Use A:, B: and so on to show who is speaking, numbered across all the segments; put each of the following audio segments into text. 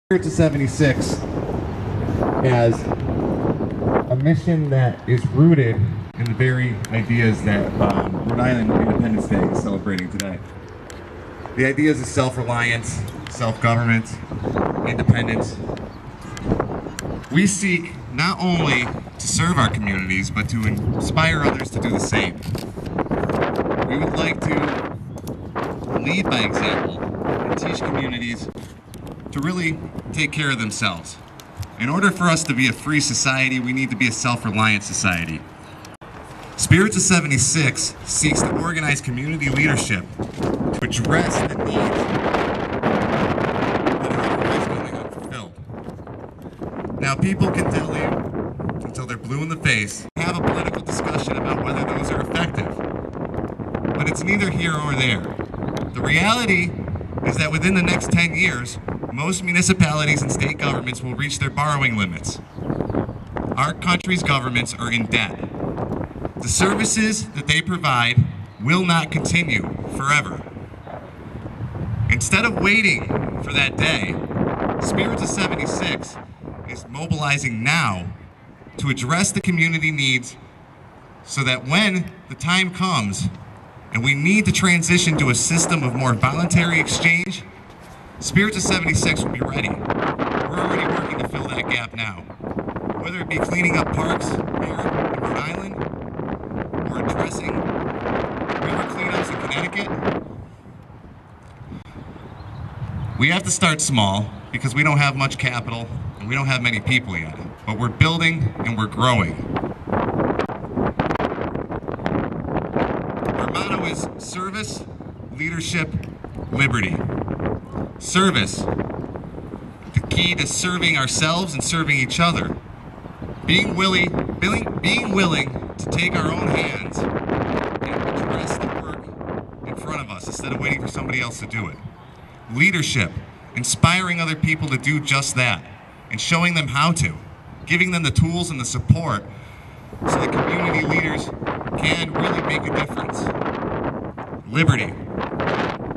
A: Spirit of 76 has a mission that is rooted in the very ideas that Rhode Island Independence Day is celebrating today. The ideas of self-reliance, self-government, independence. We seek not only to serve our communities, but to inspire others to do the same. We would like to lead by example and teach communities to really take care of themselves. In order for us to be a free society, we need to be a self-reliant society. Spirits of 76 seeks to organize community leadership to address the needs that are otherwise going unfulfilled. Now, people can tell you, until they're blue in the face, have a political discussion about whether those are effective. But it's neither here nor there. The reality is that within the next 10 years, most municipalities and state governments will reach their borrowing limits. Our country's governments are in debt. The services that they provide will not continue forever. Instead of waiting for that day, Spirits of 76 is mobilizing now to address the community needs so that when the time comes and we need to transition to a system of more voluntary exchange, Spirits of 76 will be ready. We're already working to fill that gap now. Whether it be cleaning up parks here in Rhode Island, or addressing river cleanups in Connecticut. We have to start small because we don't have much capital and we don't have many people yet. But we're building and we're growing. Our motto is service, leadership, liberty. Service, the key to serving ourselves and serving each other. Being willing to take our own hands and address the work in front of us instead of waiting for somebody else to do it. Leadership, inspiring other people to do just that and showing them how to, giving them the tools and the support so that community leaders can really make a difference. Liberty.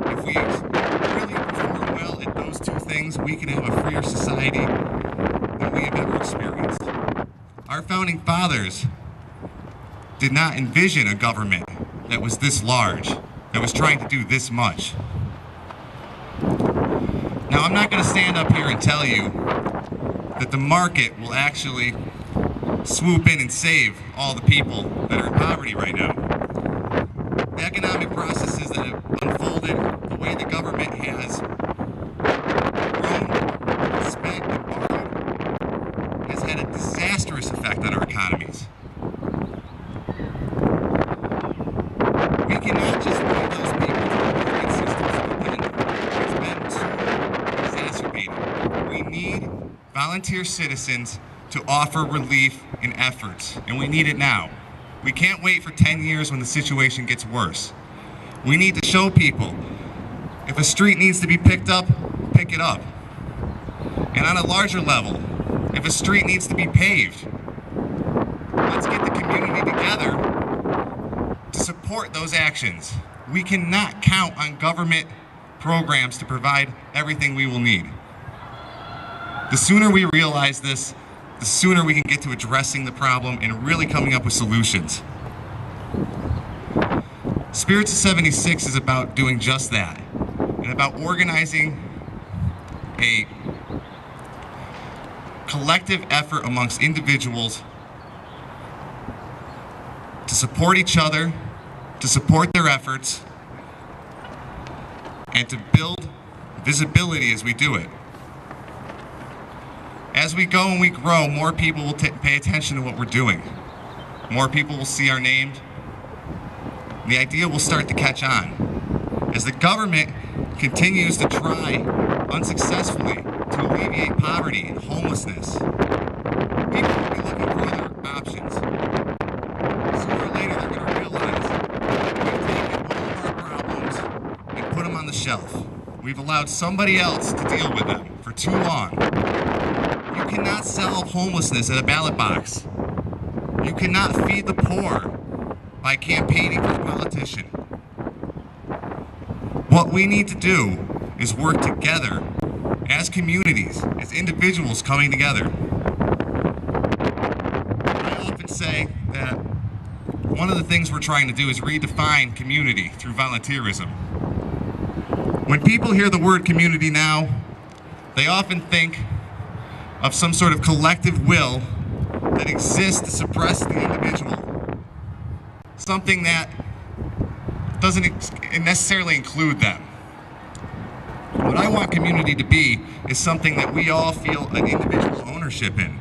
A: If we really perform well at those two things, we can have a freer society than we have ever experienced. Our founding fathers did not envision a government that was this large, that was trying to do this much. Now, I'm not going to stand up here and tell you that the market will actually swoop in and save all the people that are in poverty right now. The economic processes that have unfolded, the way the government has grown, spent, and borrowed, has had a disastrous effect on our economies. We cannot just leave those people to the market systems again. It's been too exacerbated. We need volunteer citizens to offer relief and efforts, and we need it now. We can't wait for 10 years when the situation gets worse. We need to show people, if a street needs to be picked up, pick it up. And on a larger level, if a street needs to be paved, let's get the community together to support those actions. We cannot count on government programs to provide everything we will need. The sooner we realize this, the sooner we can get to addressing the problem and really coming up with solutions. Spirits of 76 is about doing just that, and about organizing a collective effort amongst individuals to support each other, to support their efforts, and to build visibility as we do it. As we go and we grow, more people will pay attention to what we're doing. More people will see our names. The idea will start to catch on. As the government continues to try, unsuccessfully, to alleviate poverty and homelessness, people will be looking for other options. Sooner or later, they're going to realize we've taken all of our problems and put them on the shelf. We've allowed somebody else to deal with them for too long. You cannot solve homelessness at a ballot box. You cannot feed the poor by campaigning for a politician. What we need to do is work together as communities, as individuals coming together. I often say that one of the things we're trying to do is redefine community through volunteerism. When people hear the word community now, they often think of some sort of collective will that exists to suppress the individual. Something that doesn't necessarily include them. What I want community to be is something that we all feel an individual ownership in.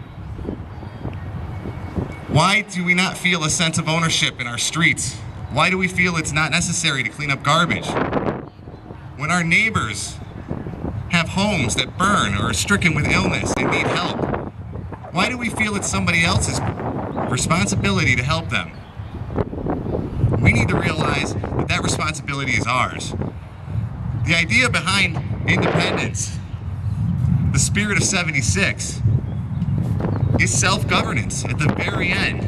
A: Why do we not feel a sense of ownership in our streets? Why do we feel it's not necessary to clean up garbage? When our neighbors have homes that burn or are stricken with illness and need help, why do we feel it's somebody else's responsibility to help them? We need to realize that that responsibility is ours. The idea behind independence, the spirit of '76, is self-governance at the very end.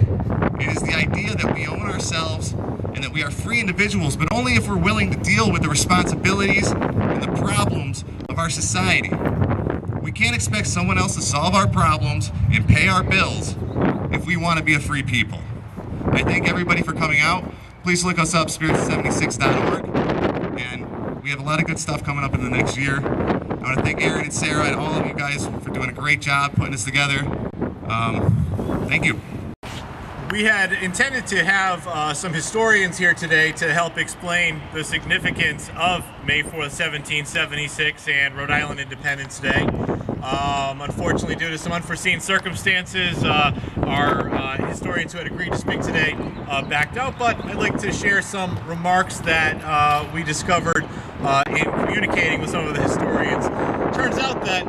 A: It is the idea that we own ourselves and that we are free individuals, but only if we're willing to deal with the responsibilities and the problems of our society. We can't expect someone else to solve our problems and pay our bills if we want to be a free people. I thank everybody for coming out. Please look us up, spirit76.org, and we have a lot of good stuff coming up in the next year. I want to thank Aaron and Sarah and all of you guys for doing a great job putting this together. Thank you.
B: We had intended to have some historians here today to help explain the significance of May 4th, 1776 and Rhode Island Independence Day. Unfortunately, due to some unforeseen circumstances, our historians who had agreed to speak today backed out, but I'd like to share some remarks that we discovered in communicating with some of the historians. Turns out that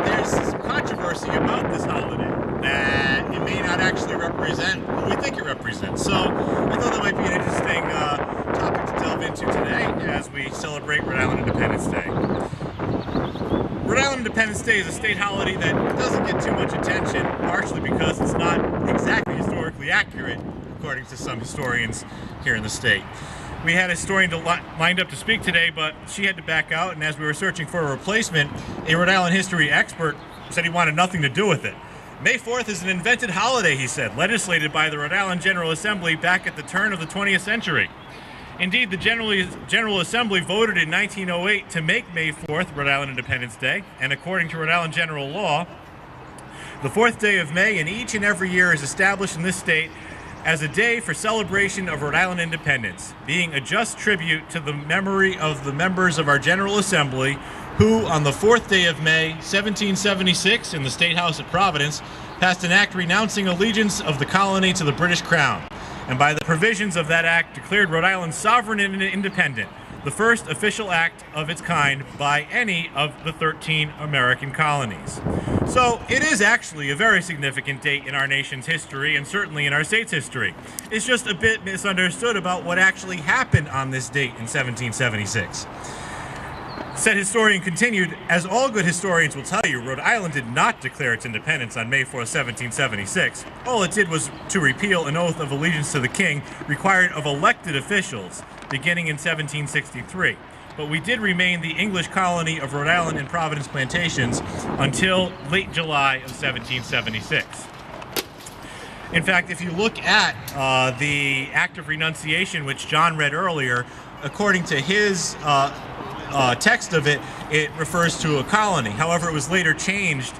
B: there's some controversy about this holiday, that it may not actually represent what we think it represents. So I thought that might be an interesting topic to delve into today as we celebrate Rhode Island Independence Day. Rhode Island Independence Day is a state holiday that doesn't get too much attention, partially because it's not exactly historically accurate, according to some historians here in the state. We had a historian lined up to speak today, but she had to back out, and as we were searching for a replacement, a Rhode Island history expert said he wanted nothing to do with it. May 4th is an invented holiday, he said, legislated by the Rhode Island General Assembly back at the turn of the 20th century. Indeed, the General Assembly voted in 1908 to make May 4th Rhode Island Independence Day, and according to Rhode Island general law, the 4th day of May in each and every year is established in this state as a day for celebration of Rhode Island independence, being a just tribute to the memory of the members of our General Assembly who, on the 4th day of May, 1776, in the State House at Providence, passed an act renouncing allegiance of the colony to the British Crown, and by the provisions of that act declared Rhode Island sovereign and independent, the first official act of its kind by any of the 13 American colonies. So it is actually a very significant date in our nation's history and certainly in our state's history. It's just a bit misunderstood about what actually happened on this date in 1776. Said historian continued, as all good historians will tell you, Rhode Island did not declare its independence on May 4, 1776. All it did was to repeal an oath of allegiance to the king required of elected officials beginning in 1763. But we did remain the English colony of Rhode Island and Providence plantations until late July of 1776. In fact, if you look at the Act of Renunciation, which John read earlier, according to his text of it, it refers to a colony. However, it was later changed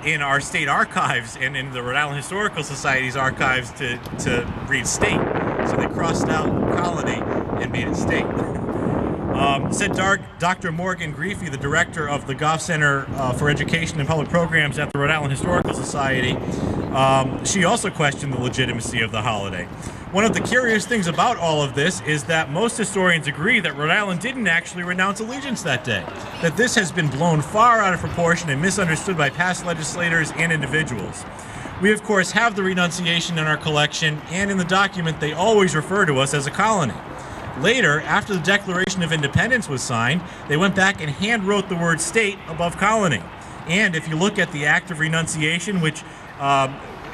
B: in our state archives and in the Rhode Island Historical Society's archives to read state. So they crossed out colony and made it state. Said Dr. Morgan Griefey, the director of the Goff Center for Education and Public Programs at the Rhode Island Historical Society, she also questioned the legitimacy of the holiday. One of the curious things about all of this is that most historians agree that Rhode Island didn't actually renounce allegiance that day, that this has been blown far out of proportion and misunderstood by past legislators and individuals. We, of course, have the renunciation in our collection, and in the document they always refer to us as a colony. Later, after the Declaration of Independence was signed, they went back and hand-wrote the word state above colony. And if you look at the Act of Renunciation, which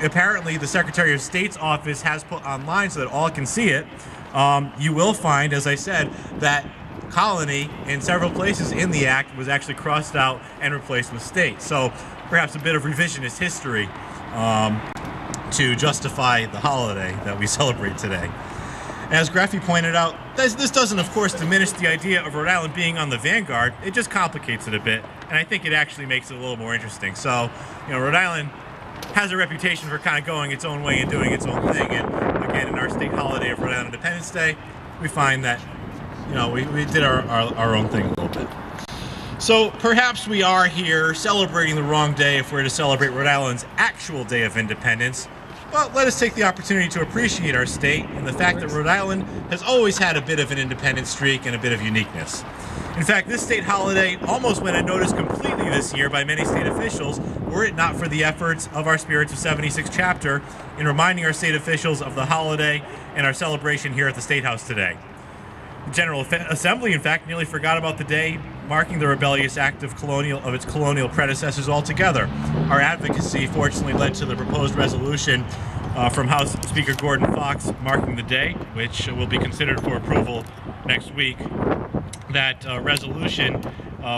B: apparently the Secretary of State's office has put online so that all can see it, you will find, as I said, that colony in several places in the act was actually crossed out and replaced with state. So perhaps a bit of revisionist history to justify the holiday that we celebrate today. As Graffy pointed out, this doesn't, of course, diminish the idea of Rhode Island being on the vanguard. It just complicates it a bit, and I think it actually makes it a little more interesting. So, Rhode Island has a reputation for kind of going its own way and doing its own thing. And again, in our state holiday of Rhode Island Independence Day, we find that, we did our own thing a little bit. So perhaps we are here celebrating the wrong day if we're to celebrate Rhode Island's actual day of independence. But let us take the opportunity to appreciate our state and the fact that Rhode Island has always had a bit of an independent streak and a bit of uniqueness. In fact, this state holiday almost went unnoticed completely this year by many state officials, were it not for the efforts of our Spirits of 76 chapter in reminding our state officials of the holiday and our celebration here at the State House today. The General Assembly, in fact, nearly forgot about the day marking the rebellious act of its colonial predecessors altogether. Our advocacy fortunately led to the proposed resolution from House Speaker Gordon Fox marking the day, which will be considered for approval next week. That resolution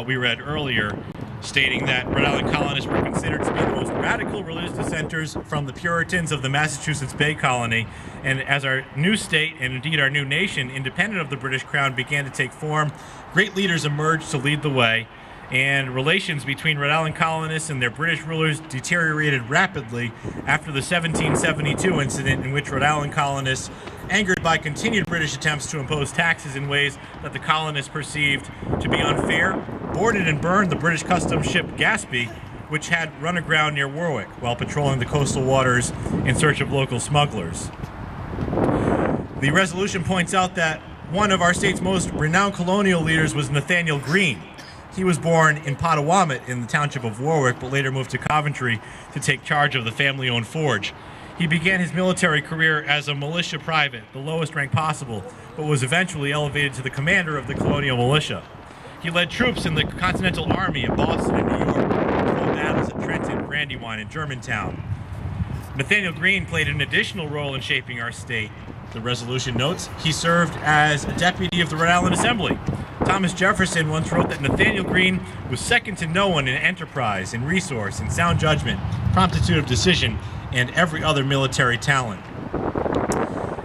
B: we read earlier, stating that Rhode Island colonists were considered to be the most radical religious dissenters from the Puritans of the Massachusetts Bay Colony, and as our new state, and indeed our new nation, independent of the British Crown, began to take form, great leaders emerged to lead the way, and relations between Rhode Island colonists and their British rulers deteriorated rapidly after the 1772 incident in which Rhode Island colonists, angered by continued British attempts to impose taxes in ways that the colonists perceived to be unfair, boarded and burned the British customs ship Gaspee, which had run aground near Warwick while patrolling the coastal waters in search of local smugglers. The resolution points out that one of our state's most renowned colonial leaders was Nathaniel Greene. He was born in Potawatomi in the township of Warwick, but later moved to Coventry to take charge of the family-owned forge. He began his military career as a militia private, the lowest rank possible, but was eventually elevated to the commander of the colonial militia. He led troops in the Continental Army in Boston and New York, fought battles at Trenton, Brandywine, and Germantown. Nathaniel Greene played an additional role in shaping our state. The resolution notes he served as a deputy of the Rhode Island Assembly. Thomas Jefferson once wrote that Nathaniel Greene was second to no one in enterprise, in resource, in sound judgment, promptitude of decision, and every other military talent.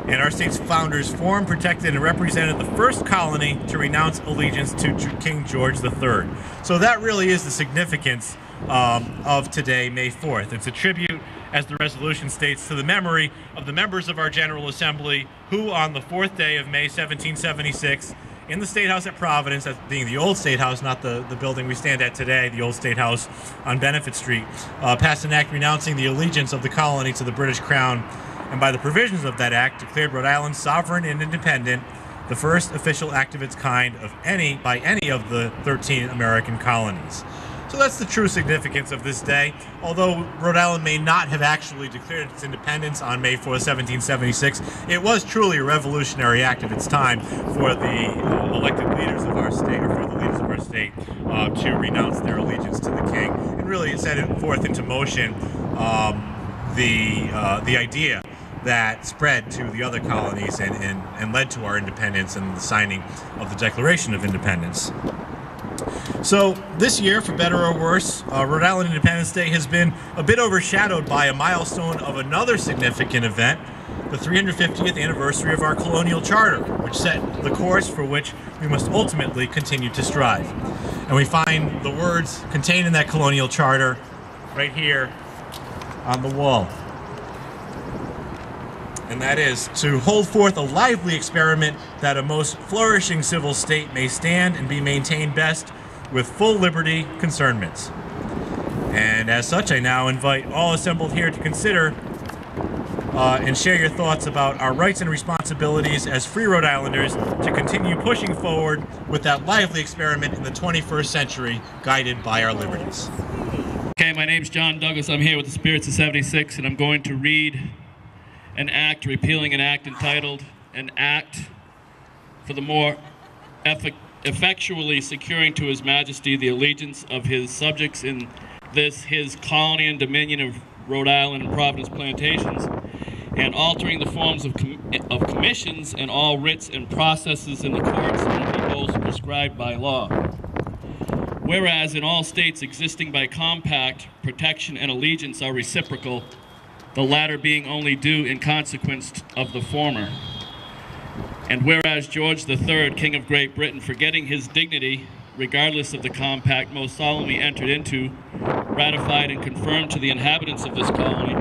B: And our state's founders formed, protected, and represented the first colony to renounce allegiance to King George III. So that really is the significance of today, May 4th. It's a tribute, as the resolution states, to the memory of the members of our General Assembly who, on the 4th day of May 1776, in the State House at Providence, that being the old State House, not the building we stand at today, the old State House on Benefit Street, passed an act renouncing the allegiance of the colony to the British Crown, and by the provisions of that act, declared Rhode Island sovereign and independent, the first official act of its kind by any of the 13 American colonies. So that's the true significance of this day. Although Rhode Island may not have actually declared its independence on May 4, 1776, it was truly a revolutionary act of its time for the elected leaders of our state, or for the leaders of our state, to renounce their allegiance to the king. And really it set it forth into motion the idea that spread to the other colonies and led to our independence and the signing of the Declaration of Independence. So this year, for better or worse, Rhode Island Independence Day has been a bit overshadowed by a milestone of another significant event, the 350th anniversary of our colonial charter, which set the course for which we must ultimately continue to strive. And we find the words contained in that colonial charter right here on the wall. And that is to hold forth a lively experiment that a most flourishing civil state may stand and be maintained best with full liberty concernments. And as such, I now invite all assembled here to consider and share your thoughts about our rights and responsibilities as free Rhode Islanders to continue pushing forward with that lively experiment in the 21st century, guided by our liberties.
C: Okay, my name's John Douglas. I'm here with the Spirits of 76, and I'm going to read an act repealing an act entitled "An Act for the More Effectually Securing to His Majesty the Allegiance of His Subjects in this His Colony and Dominion of Rhode Island and Providence Plantations, and altering the forms of commissions and all writs and processes in the courts and the most prescribed by law. Whereas in all states existing by compact, protection and allegiance are reciprocal, the latter being only due in consequence of the former. And whereas George III, King of Great Britain, forgetting his dignity, regardless of the compact most solemnly entered into, ratified and confirmed to the inhabitants of this colony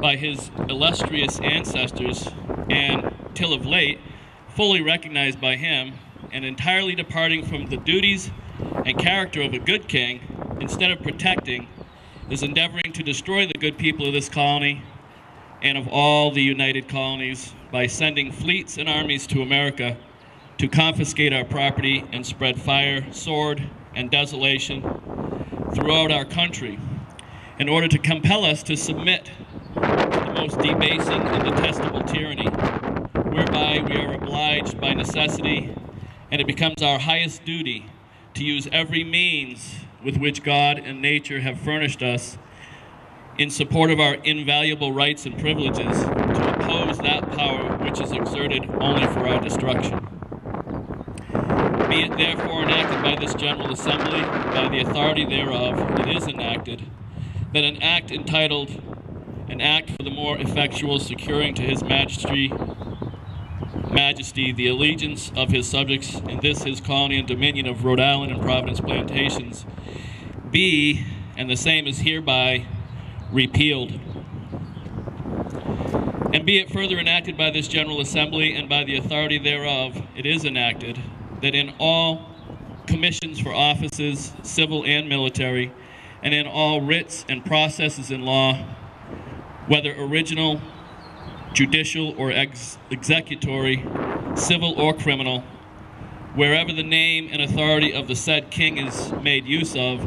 C: by his illustrious ancestors, and till of late, fully recognized by him, and entirely departing from the duties and character of a good king, instead of protecting, is endeavoring to destroy the good people of this colony and of all the united colonies by sending fleets and armies to America to confiscate our property and spread fire, sword, and desolation throughout our country in order to compel us to submit to the most debasing and detestable tyranny, whereby we are obliged by necessity, and it becomes our highest duty to use every means with which God and nature have furnished us in support of our invaluable rights and privileges to oppose that power which is exerted only for our destruction. Be it therefore enacted by this General Assembly, by the authority thereof it is enacted, that an act entitled, an act for the more effectual securing to his majesty the allegiance of his subjects in this his colony and dominion of Rhode Island and Providence plantations, be, and the same is hereby, repealed. And be it further enacted by this General Assembly and by the authority thereof it is enacted, that in all commissions for offices, civil and military, and in all writs and processes in law, whether original, judicial, or executory, civil or criminal, wherever the name and authority of the said king is made use of,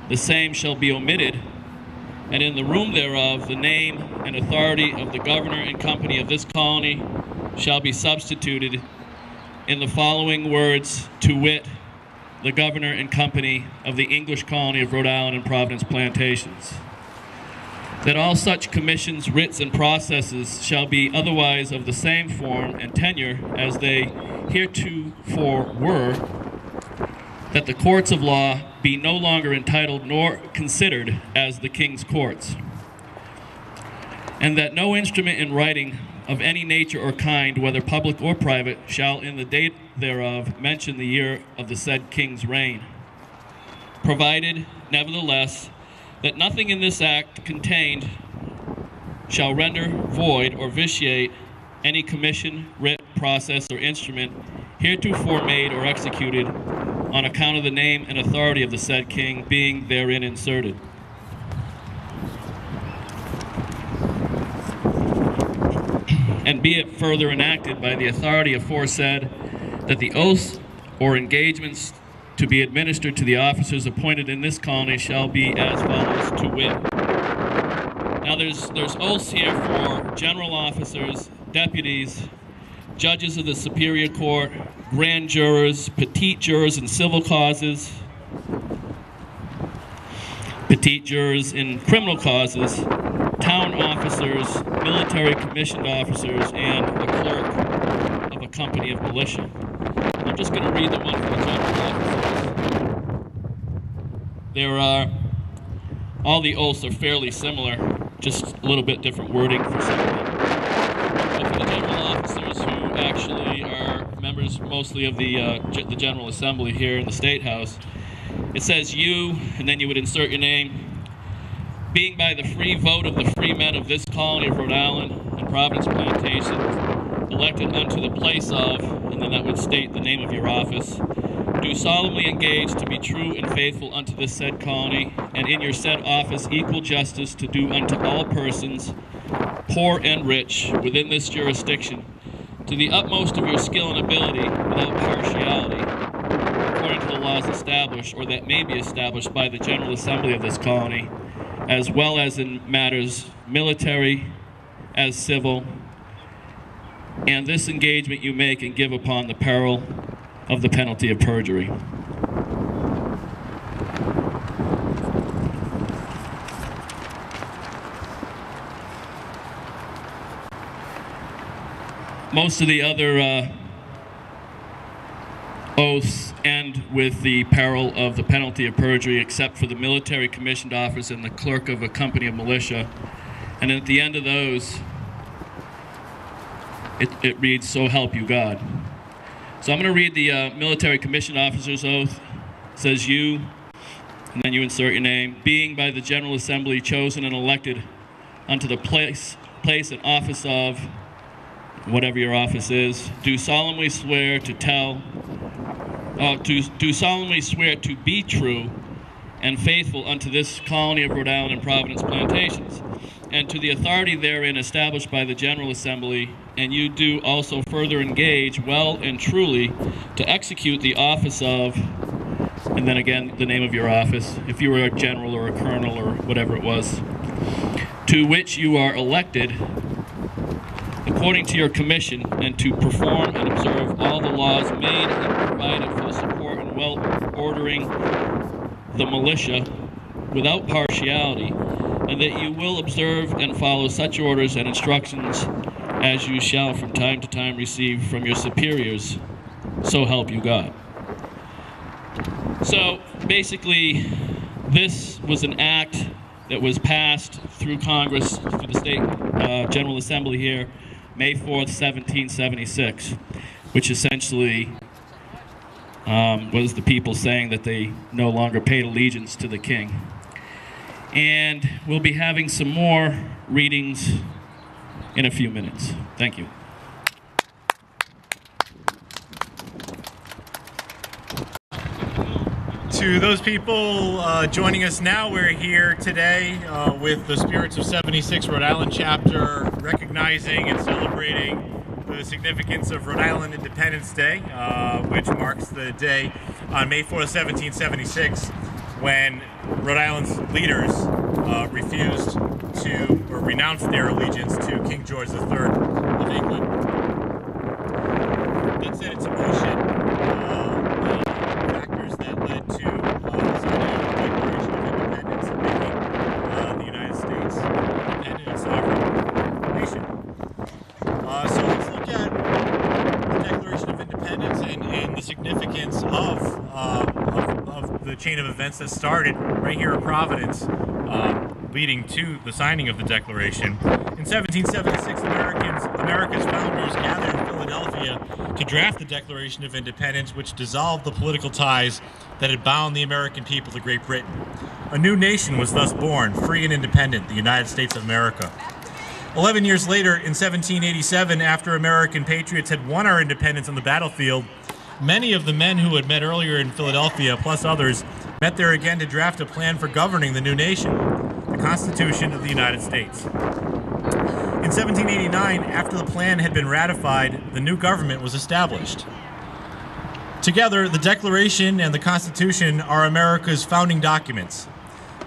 C: the same shall be omitted, and in the room thereof the name and authority of the governor and company of this colony shall be substituted in the following words, to wit, the governor and company of the English colony of Rhode Island and Providence plantations. That all such commissions, writs, and processes shall be otherwise of the same form and tenure as they heretofore were, that the courts of law be no longer entitled nor considered as the king's courts, and that no instrument in writing of any nature or kind, whether public or private, shall in the date thereof mention the year of the said king's reign, provided, nevertheless, that nothing in this act contained shall render void or vitiate any commission, writ, process, or instrument heretofore made or executed on account of the name and authority of the said king being therein inserted. And be it further enacted by the authority aforesaid that the oaths or engagements to be administered to the officers appointed in this colony shall be as follows, to wit. Now there's oaths here for general officers, deputies, judges of the superior court, grand jurors, petite jurors in civil causes, petite jurors in criminal causes, town officers, military commissioned officers, and the clerk of a company of militia. I'm just going to read the one for the general officers. There are, all the oaths are fairly similar, just a little bit different wording for some of them. But for the general officers who actually are members mostly of the General Assembly here in the State House, it says you, and then you would insert your name, being by the free vote of the free men of this colony of Rhode Island and Providence plantations, elected unto the place of, and then that would state the name of your office, do solemnly engage to be true and faithful unto this said colony, and in your said office equal justice to do unto all persons, poor and rich, within this jurisdiction, to the utmost of your skill and ability, without partiality, according to the laws established, or that may be established by the General Assembly of this colony, as well as in matters military as civil, and this engagement you make and give upon the peril of the penalty of perjury. Most of the other oaths end with the peril of the penalty of perjury, except for the military commissioned officer and the clerk of a company of militia. And at the end of those, it reads, "So help you God." So I'm going to read the military commissioned officer's oath. It says, "You," and then you insert your name, "being by the General Assembly chosen and elected unto the place and office of," whatever your office is, "do solemnly swear to be true and faithful unto this colony of Rhode Island and Providence plantations, and to the authority therein established by the General Assembly, and you do also further engage well and truly to execute the office of," and then again the name of your office, if you were a general or a colonel or whatever it was, "to which you are elected according to your commission, and to perform and observe all the laws made and provided for the support and well-ordering the militia without partiality, and that you will observe and follow such orders and instructions as you shall from time to time receive from your superiors. So help you God." So basically, this was an act that was passed through Congress, through the state General Assembly here, May 4th, 1776, which essentially was the people saying that they no longer paid allegiance to the king. And we'll be having some more readings in a few minutes. Thank you.
B: To those people joining us now, we're here today with the Spirits of 76 Rhode Island chapter, recognizing and celebrating the significance of Rhode Island Independence Day, which marks the day on May 4th, 1776, when Rhode Island's leaders refused to, or renounced their allegiance to King George III of England. That set into motion factors that led to the signing of the Declaration of Independence and making the United States independent and sovereign nation. So let's look at the Declaration of Independence and the significance of the chain of events that started right here in Providence, leading to the signing of the Declaration. In 1776, America's founders gathered in Philadelphia to draft the Declaration of Independence, which dissolved the political ties that had bound the American people to Great Britain. A new nation was thus born, free and independent, the United States of America. 11 years later, in 1787, after American patriots had won our independence on the battlefield, many of the men who had met earlier in Philadelphia, plus others, met there again to draft a plan for governing the new nation, the Constitution of the United States. In 1789, after the plan had been ratified, the new government was established. Together, the Declaration and the Constitution are America's founding documents.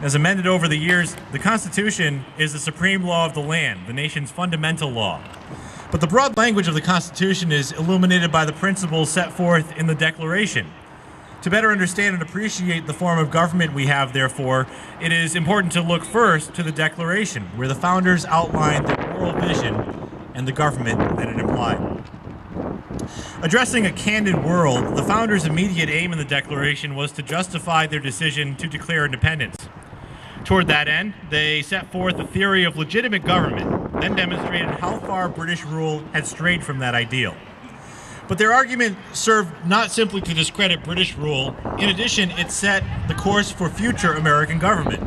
B: As amended over the years, the Constitution is the supreme law of the land, the nation's fundamental law. But the broad language of the Constitution is illuminated by the principles set forth in the Declaration. To better understand and appreciate the form of government we have, therefore, it is important to look first to the Declaration, where the founders outlined their moral vision and the government that it implied. Addressing a candid world, the founders' immediate aim in the Declaration was to justify their decision to declare independence. Toward that end, they set forth a theory of legitimate government, then demonstrated how far British rule had strayed from that ideal. But their argument served not simply to discredit British rule. In addition, it set the course for future American government.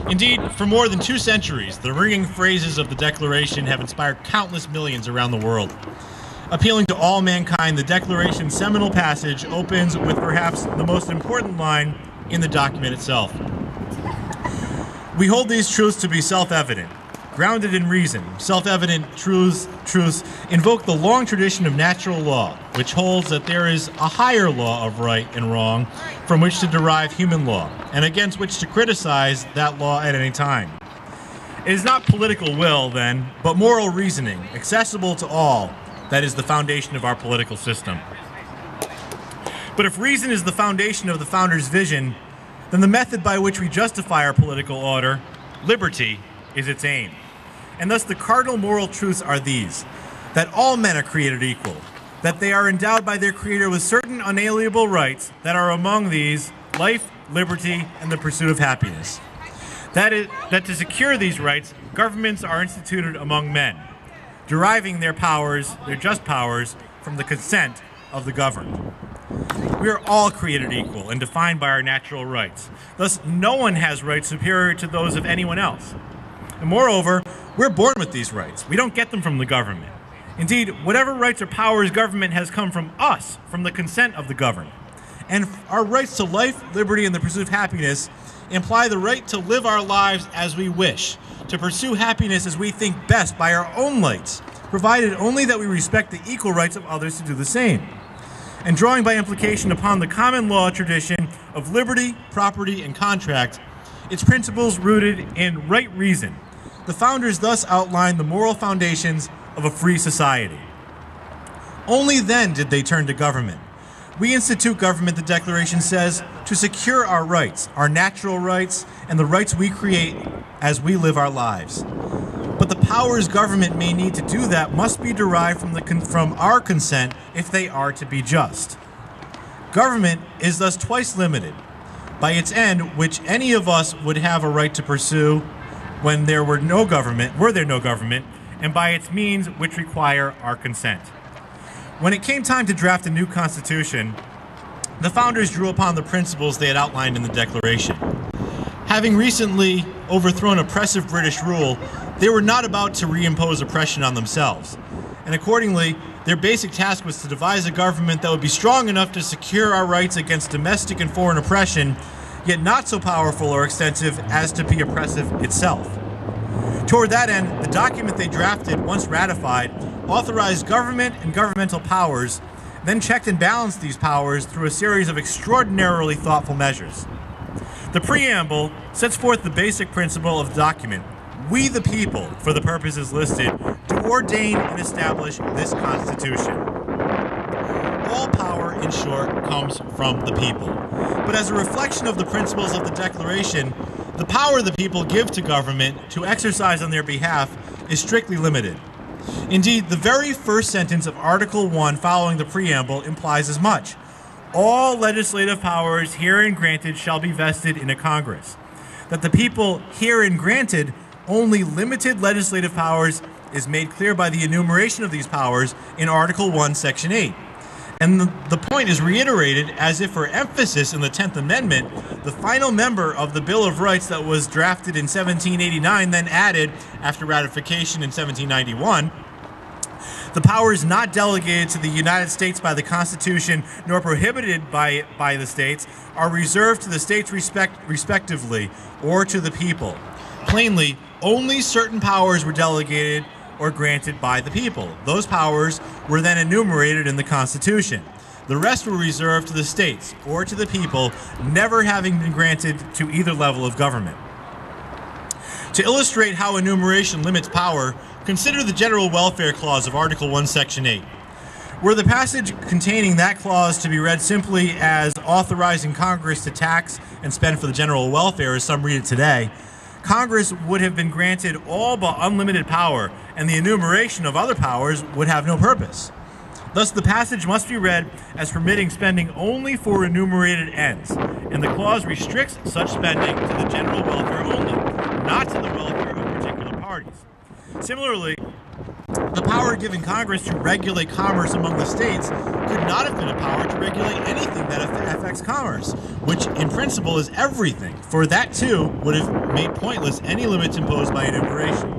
B: Indeed, for more than 2 centuries, the ringing phrases of the Declaration have inspired countless millions around the world. Appealing to all mankind, the Declaration's seminal passage opens with perhaps the most important line in the document itself. "We hold these truths to be self-evident, grounded in reason. Self-evident truths invoke the long tradition of natural law, which holds that there is a higher law of right and wrong from which to derive human law, and against which to criticize that law at any time. It is not political will, then, but moral reasoning, accessible to all, that is the foundation of our political system. But if reason is the foundation of the founders' vision, then the method by which we justify our political order, liberty, is its aim. And thus the cardinal moral truths are these: that all men are created equal, that they are endowed by their Creator with certain unalienable rights that are among these life, liberty, and the pursuit of happiness. That to secure these rights, governments are instituted among men, deriving their powers, their just powers, from the consent of the governed. We are all created equal and defined by our natural rights. Thus, no one has rights superior to those of anyone else. And moreover, we're born with these rights. We don't get them from the government. Indeed, whatever rights or powers government has come from us, from the consent of the governed. And our rights to life, liberty, and the pursuit of happiness imply the right to live our lives as we wish, to pursue happiness as we think best by our own lights, provided only that we respect the equal rights of others to do the same. And drawing by implication upon the common law tradition of liberty, property, and contract, its principles rooted in right reason, the founders thus outlined the moral foundations of a free society. Only then did they turn to government. We institute government, the Declaration says, to secure our rights, our natural rights, and the rights we create as we live our lives. But the powers government may need to do that must be derived from our consent if they are to be just. Government is thus twice limited by its end, which any of us would have a right to pursue when there were no government, and by its means which require our consent. When it came time to draft a new constitution, the founders drew upon the principles they had outlined in the Declaration. Having recently overthrown oppressive British rule, they were not about to reimpose oppression on themselves, and accordingly, their basic task was to devise a government that would be strong enough to secure our rights against domestic and foreign oppression, yet not so powerful or extensive as to be oppressive itself. Toward that end, the document they drafted, once ratified, authorized government and governmental powers, then checked and balanced these powers through a series of extraordinarily thoughtful measures. The preamble sets forth the basic principle of the document: we the people, for the purposes listed, do ordain and establish this Constitution. All power, in short, comes from the people. But as a reflection of the principles of the Declaration, the power the people give to government to exercise on their behalf is strictly limited. Indeed, the very first sentence of Article 1 following the preamble implies as much. All legislative powers herein granted shall be vested in a Congress. That the people herein granted only limited legislative powers is made clear by the enumeration of these powers in Article 1, Section 8. And the point is reiterated as if for emphasis in the 10th Amendment, the final member of the Bill of Rights that was drafted in 1789, then added after ratification in 1791, the powers not delegated to the United States by the Constitution nor prohibited by the states are reserved to the states respectively or to the people. Plainly, only certain powers were delegated or granted by the people. Those powers were then enumerated in the Constitution. The rest were reserved to the states or to the people, never having been granted to either level of government. To illustrate how enumeration limits power, consider the General Welfare Clause of Article 1, Section 8. Were the passage containing that clause to be read simply as authorizing Congress to tax and spend for the general welfare, as some read it today, Congress would have been granted all but unlimited power, and the enumeration of other powers would have no purpose. Thus, the passage must be read as permitting spending only for enumerated ends, and the clause restricts such spending to the general welfare only, not to the welfare of particular parties. Similarly, the power given Congress to regulate commerce among the states could not have been a power to regulate anything that affects commerce, which in principle is everything, for that too would have made pointless any limits imposed by enumeration.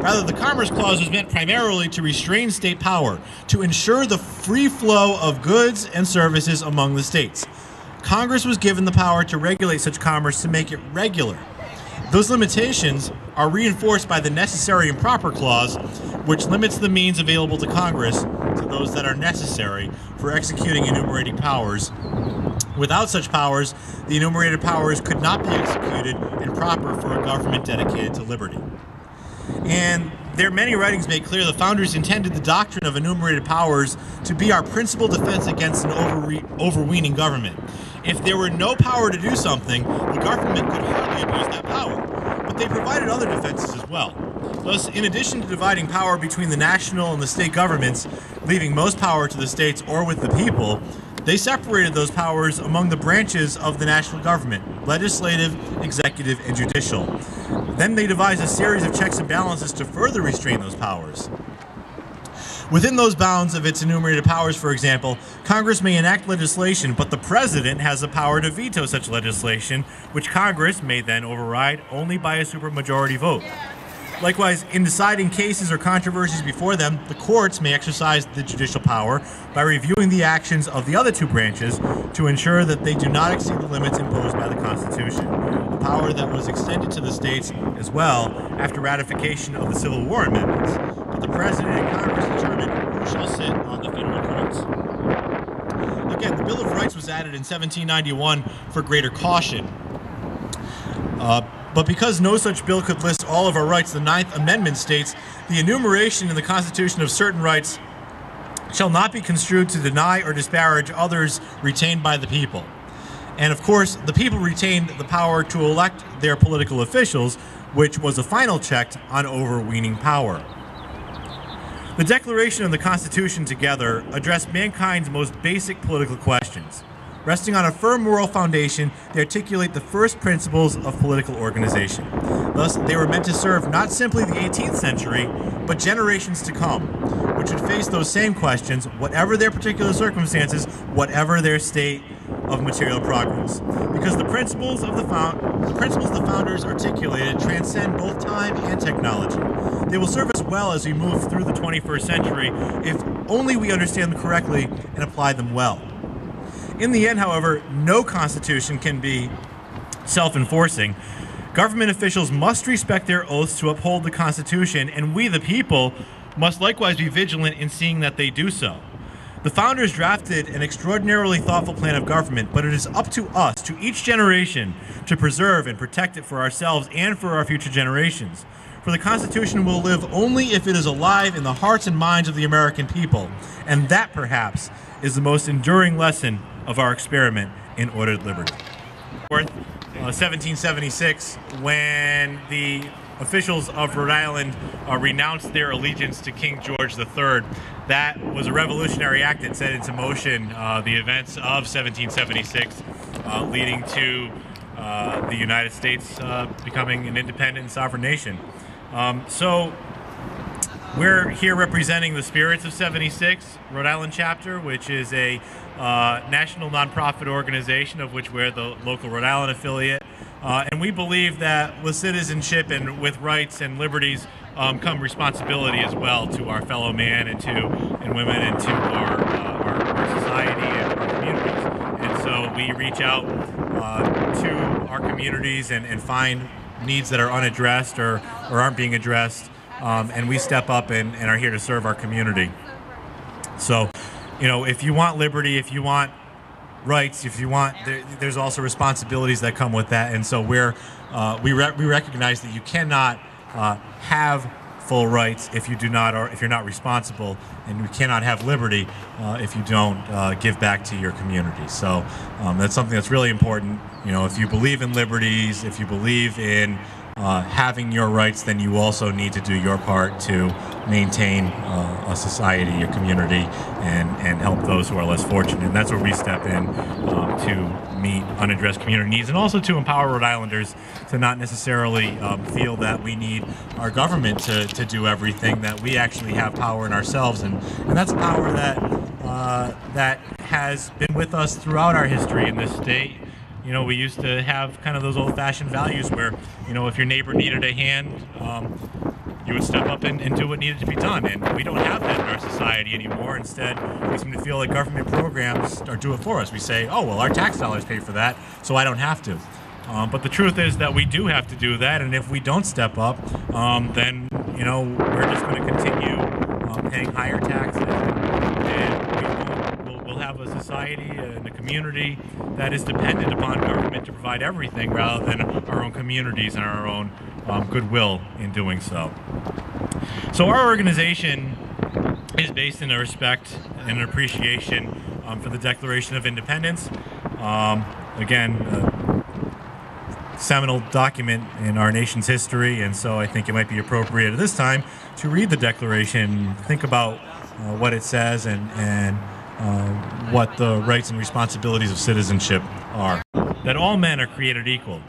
B: Rather, the Commerce Clause was meant primarily to restrain state power, to ensure the free flow of goods and services among the states. Congress was given the power to regulate such commerce to make it regular. Those limitations are reinforced by the Necessary and Proper Clause, which limits the means available to Congress to those that are necessary for executing enumerated powers. Without such powers, the enumerated powers could not be executed and proper for a government dedicated to liberty. And their many writings make clear the founders intended the doctrine of enumerated powers to be our principal defense against an overweening government. If there were no power to do something, the government could hardly abuse that power. But they provided other defenses as well. Thus, in addition to dividing power between the national and the state governments, leaving most power to the states or with the people, they separated those powers among the branches of the national government: legislative, executive, and judicial. Then they devised a series of checks and balances to further restrain those powers. Within those bounds of its enumerated powers, for example, Congress may enact legislation, but the President has the power to veto such legislation, which Congress may then override only by a supermajority vote. Likewise, in deciding cases or controversies before them, the courts may exercise the judicial power by reviewing the actions of the other two branches to ensure that they do not exceed the limits imposed by the Constitution, a power that was extended to the states as well after ratification of the Civil War amendments. But the President and Congress determine who shall sit on the federal courts. Again, the Bill of Rights was added in 1791 for greater caution. But because no such bill could list all of our rights, the Ninth Amendment states, "The enumeration in the Constitution of certain rights shall not be construed to deny or disparage others retained by the people." And of course, the people retained the power to elect their political officials, which was a final check on overweening power. The Declaration and the Constitution together address mankind's most basic political questions. Resting on a firm moral foundation, they articulate the first principles of political organization. Thus, they were meant to serve not simply the 18th century, but generations to come, which would face those same questions, whatever their particular circumstances, whatever their state of material progress. Because the principles the founders articulated transcend both time and technology. They will serve us well as we move through the 21st century if only we understand them correctly and apply them well. In the end, however, no constitution can be self-enforcing. Government officials must respect their oaths to uphold the Constitution, and we, the people, must likewise be vigilant in seeing that they do so. The founders drafted an extraordinarily thoughtful plan of government, but it is up to us, to each generation, to preserve and protect it for ourselves and for our future generations. For the Constitution will live only if it is alive in the hearts and minds of the American people, and that, perhaps, is the most enduring lesson of our experiment in ordered liberty. 1776, when the officials of Rhode Island renounced their allegiance to King George III, that was a revolutionary act that set into motion the events of 1776, leading to the United States becoming an independent and sovereign nation. So we're here representing the Spirits of 76 Rhode Island chapter, which is a national nonprofit organization of which we're the local Rhode Island affiliate. And we believe that with citizenship and with rights and liberties come responsibility as well to our fellow man and women and to our society and our communities. And so we reach out to our communities and find needs that are unaddressed or aren't being addressed. And we step up and are here to serve our community. So, you know, if you want liberty, if you want rights, if you want, there's also responsibilities that come with that. And so we recognize that you cannot have full rights if you do not, or if you're not responsible, and you cannot have liberty if you don't give back to your community. So that's something that's really important. You know, if you believe in liberties, if you believe in having your rights, then you also need to do your part to maintain a society, a community, and help those who are less fortunate. And that's where we step in to meet unaddressed community needs, and also to empower Rhode Islanders to not necessarily feel that we need our government to do everything, that we actually have power in ourselves. And that's a power that has been with us throughout our history in this state. You know, we used to have kind of those old-fashioned values where, you know, if your neighbor needed a hand, you would step up and do what needed to be done. And we don't have that in our society anymore. Instead, we seem to feel like government programs do it for us. We say, oh, well, our tax dollars pay for that, so I don't have to. But the truth is that we do have to do that, and if we don't step up, then, you know, we're just going to continue paying higher taxes. And we'll have a society and a community that is dependent upon government to provide everything rather than our own communities and our own goodwill in doing so. So our organization is based in a respect and an appreciation for the Declaration of Independence. Again, seminal document in our nation's history, and so I think it might be appropriate at this time to read the Declaration, think about what it says, and what the rights and responsibilities of citizenship are. That all men are created equal,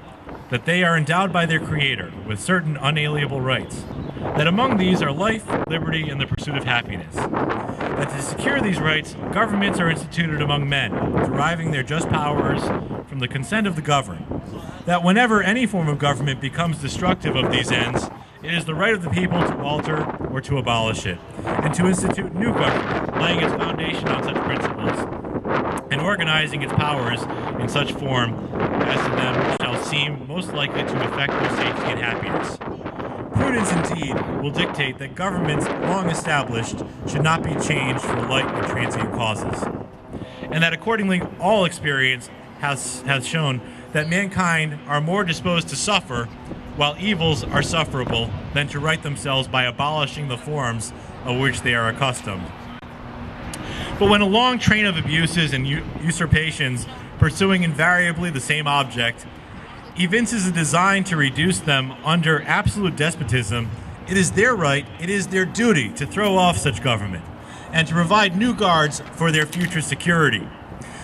B: that they are endowed by their Creator with certain unalienable rights, that among these are life, liberty, and the pursuit of happiness, that to secure these rights, governments are instituted among men, deriving their just powers from the consent of the governed, that whenever any form of government becomes destructive of these ends, it is the right of the people to alter or to abolish it, and to institute new government, laying its foundation on such principles, and organizing its powers in such form as to them shall seem most likely to effect their safety and happiness. Prudence indeed will dictate that governments long established should not be changed for light and transient causes, and that accordingly all experience has shown that mankind are more disposed to suffer while evils are sufferable than to right themselves by abolishing the forms of which they are accustomed. But when a long train of abuses and usurpations pursuing invariably the same object evinces a design to reduce them under absolute despotism, it is their right, it is their duty to throw off such government and to provide new guards for their future security.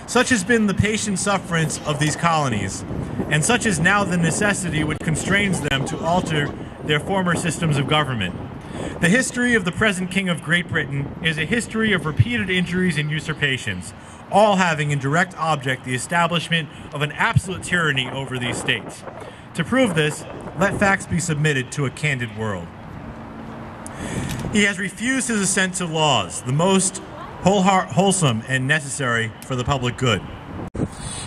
B: Such has been the patient sufferance of these colonies, and such is now the necessity which constrains them to alter their former systems of government. The history of the present King of Great Britain is a history of repeated injuries and usurpations, all having in direct object the establishment of an absolute tyranny over these states. To prove this, let facts be submitted to a candid world. He has refused his assent to laws, the most wholesome and necessary for the public good.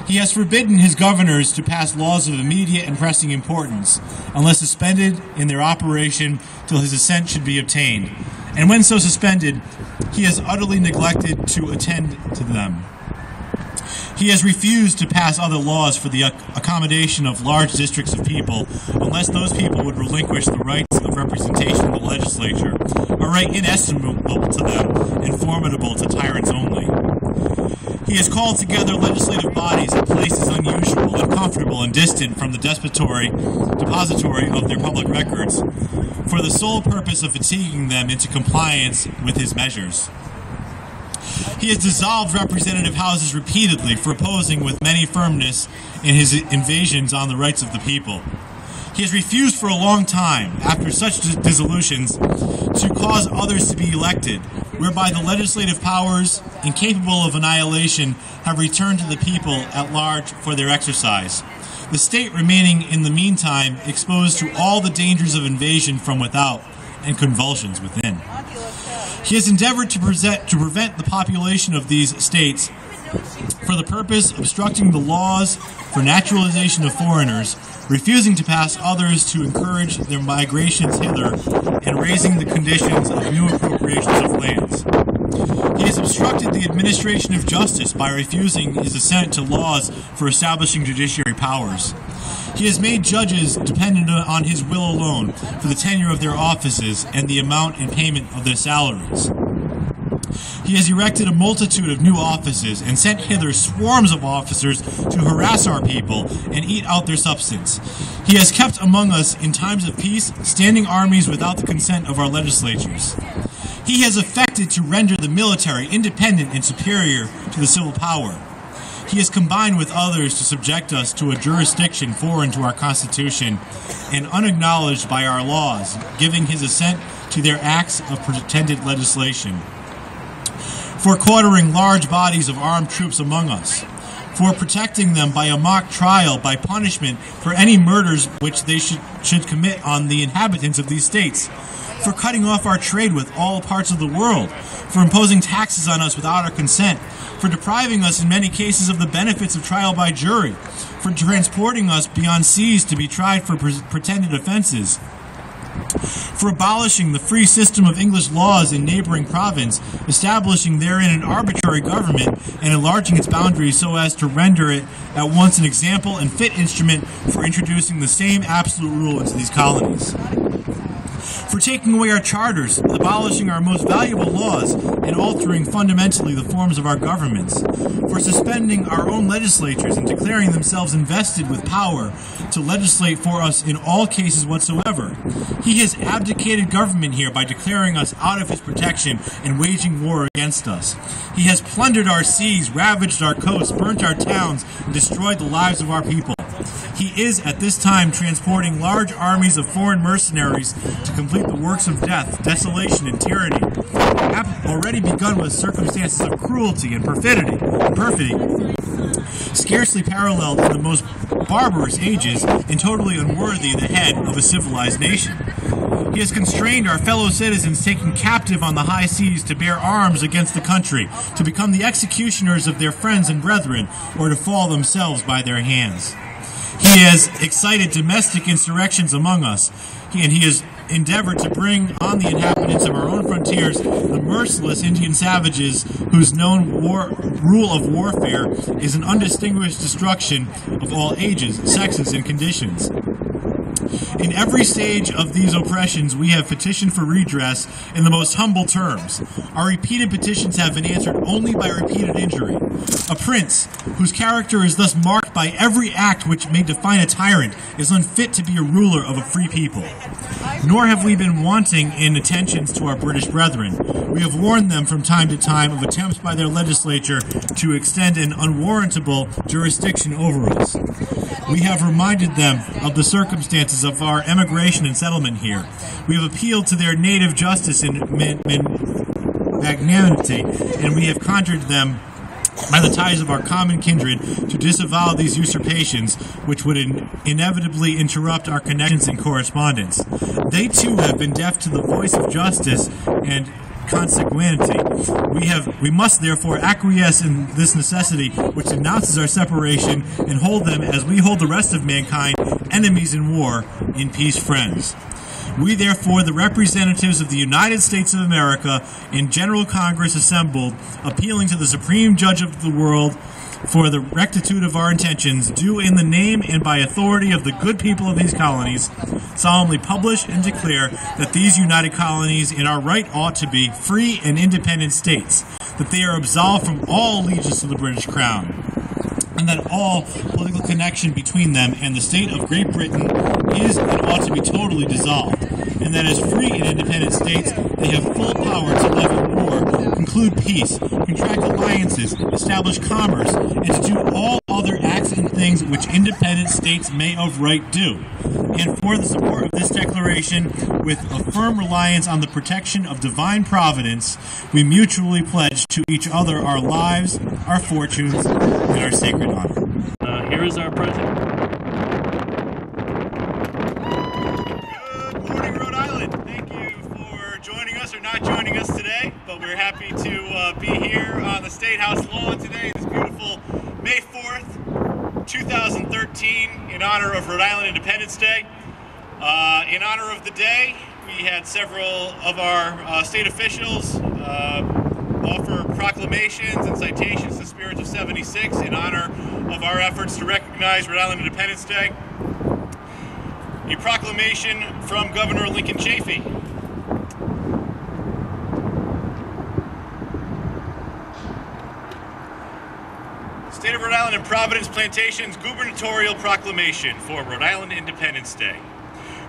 B: He has forbidden his governors to pass laws of immediate and pressing importance, unless suspended in their operation till his assent should be obtained, and when so suspended, he has utterly neglected to attend to them. He has refused to pass other laws for the accommodation of large districts of people, unless those people would relinquish the rights of representation in the legislature, a right inestimable to them and formidable to tyrants only. He has called together legislative bodies at places unusual, uncomfortable, and distant from the depository of their public records, for the sole purpose of fatiguing them into compliance with his measures. He has dissolved representative houses repeatedly for opposing with many firmness in his invasions on the rights of the people. He has refused for a long time, after such dissolutions, to cause others to be elected, whereby the legislative powers, incapable of annihilation, have returned to the people at large for their exercise, the state remaining in the meantime exposed to all the dangers of invasion from without and convulsions within. He has endeavored to prevent the population of these states for the purpose of obstructing the laws for naturalization of foreigners, refusing to pass others to encourage their migrations hither, and raising the conditions of new appropriations of lands. He has obstructed the administration of justice by refusing his assent to laws for establishing judiciary powers. He has made judges dependent on his will alone for the tenure of their offices and the amount and payment of their salaries. He has erected a multitude of new offices and sent hither swarms of officers to harass our people and eat out their substance. He has kept among us in times of peace standing armies without the consent of our legislatures. He has affected to render the military independent and superior to the civil power. He has combined with others to subject us to a jurisdiction foreign to our Constitution and unacknowledged by our laws, giving his assent to their acts of pretended legislation. For quartering large bodies of armed troops among us, for protecting them by a mock trial, by punishment for any murders which they should commit on the inhabitants of these states, for cutting off our trade with all parts of the world, for imposing taxes on us without our consent, for depriving us in many cases of the benefits of trial by jury, for transporting us beyond seas to be tried for pretended offenses, for abolishing the free system of English laws in neighboring province, establishing therein an arbitrary government, and enlarging its boundaries so as to render it at once an example and fit instrument for introducing the same absolute rule into these colonies.
D: for taking away our charters, abolishing our most valuable laws, and altering fundamentally the forms of our governments, for suspending our own legislatures and declaring themselves invested with power to legislate for us in all cases whatsoever. He has abdicated government here by declaring us out of his protection and waging war against us. He has plundered our seas, ravaged our coasts, burnt our towns, and destroyed the lives of our people. He is at this time transporting large armies of foreign mercenaries to complete the works of death, desolation, and tyranny, already begun with circumstances of cruelty and perfidy, scarcely paralleled in the most barbarous ages and totally unworthy the head of a civilized nation. He has constrained our fellow citizens taken captive on the high seas to bear arms against the country, to become the executioners of their friends and brethren, or to fall themselves by their hands. He has excited domestic insurrections among us, and he has endeavored to bring on the inhabitants of our own frontiers the merciless Indian savages whose known rule of warfare is an undistinguished destruction of all ages, sexes, and conditions. In every stage of these oppressions, we have petitioned for redress in the most humble terms. Our repeated petitions have been answered only by repeated injury. A prince, whose character is thus marked by every act which may define a tyrant, is unfit to be a ruler of a free people. Nor have we been wanting in attentions to our British brethren. We have warned them from time to time of attempts by their legislature to extend an unwarrantable jurisdiction over us. We have reminded them of the circumstances of our emigration and settlement here. We have appealed to their native justice and magnanimity, and we have conjured them by the ties of our common kindred to disavow these usurpations, which would inevitably interrupt our connections and correspondence. They too have been deaf to the voice of justice and consanguinity. We must therefore acquiesce in this necessity which announces our separation, and hold them, as we hold the rest of mankind, enemies in war, in peace friends. We therefore, the representatives of the United States of America, in General Congress assembled, appealing to the Supreme Judge of the world for the rectitude of our intentions, do in the name and by authority of the good people of these colonies solemnly publish and declare that these united colonies in our right ought to be free and independent states, that they are absolved from all allegiance to the British Crown, and that all political connection between them and the state of Great Britain is and ought to be totally dissolved, and that as free and independent states they have full power to levy war, conclude peace, contract alliances, establish commerce, and to do all other acts and things which independent states may of right do. And for the support of this declaration, with a firm reliance on the protection of divine providence, we mutually pledge to each other our lives, our fortunes, and our sacred honor.
C: Here is our president.
B: Good morning, Rhode Island. Thank you for joining us or not joining us today, but we're happy to be here on the State House lawn today, this beautiful May 4th, 2013, in honor of Rhode Island Independence Day. In honor of the day, we had several of our state officials offer proclamations and citations to the spirit of 76 in honor of our efforts to recognize Rhode Island Independence Day. A proclamation from Governor Lincoln Chafee. State of Rhode Island and Providence Plantations Gubernatorial Proclamation for Rhode Island Independence Day.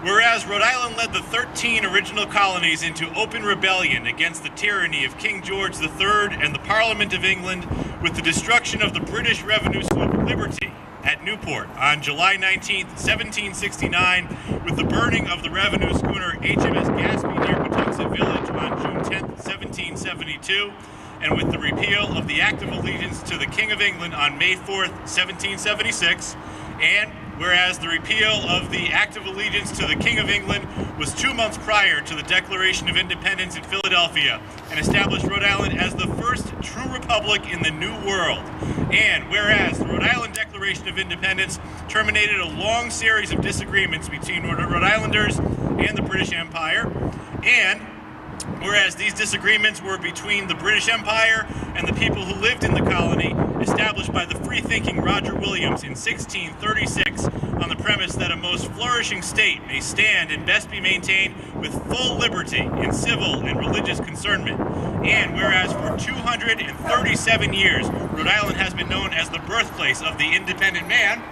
B: Whereas Rhode Island led the 13 original colonies into open rebellion against the tyranny of King George III and the Parliament of England with the destruction of the British revenue sloop Liberty at Newport on July 19, 1769, with the burning of the revenue schooner HMS Gaspee near Patuxent Village on June 10, 1772, and with the repeal of the Act of Allegiance to the King of England on May 4, 1776, and whereas the repeal of the Act of Allegiance to the King of England was 2 months prior to the Declaration of Independence in Philadelphia and established Rhode Island as the first true republic in the New World. And whereas the Rhode Island Declaration of Independence terminated a long series of disagreements between Rhode Islanders and the British Empire, and whereas these disagreements were between the British Empire and the people who lived in the colony, established by the free-thinking Roger Williams in 1636 on the premise that a most flourishing state may stand and best be maintained with full liberty in civil and religious concernment. And whereas for 237 years, Rhode Island has been known as the birthplace of the independent man,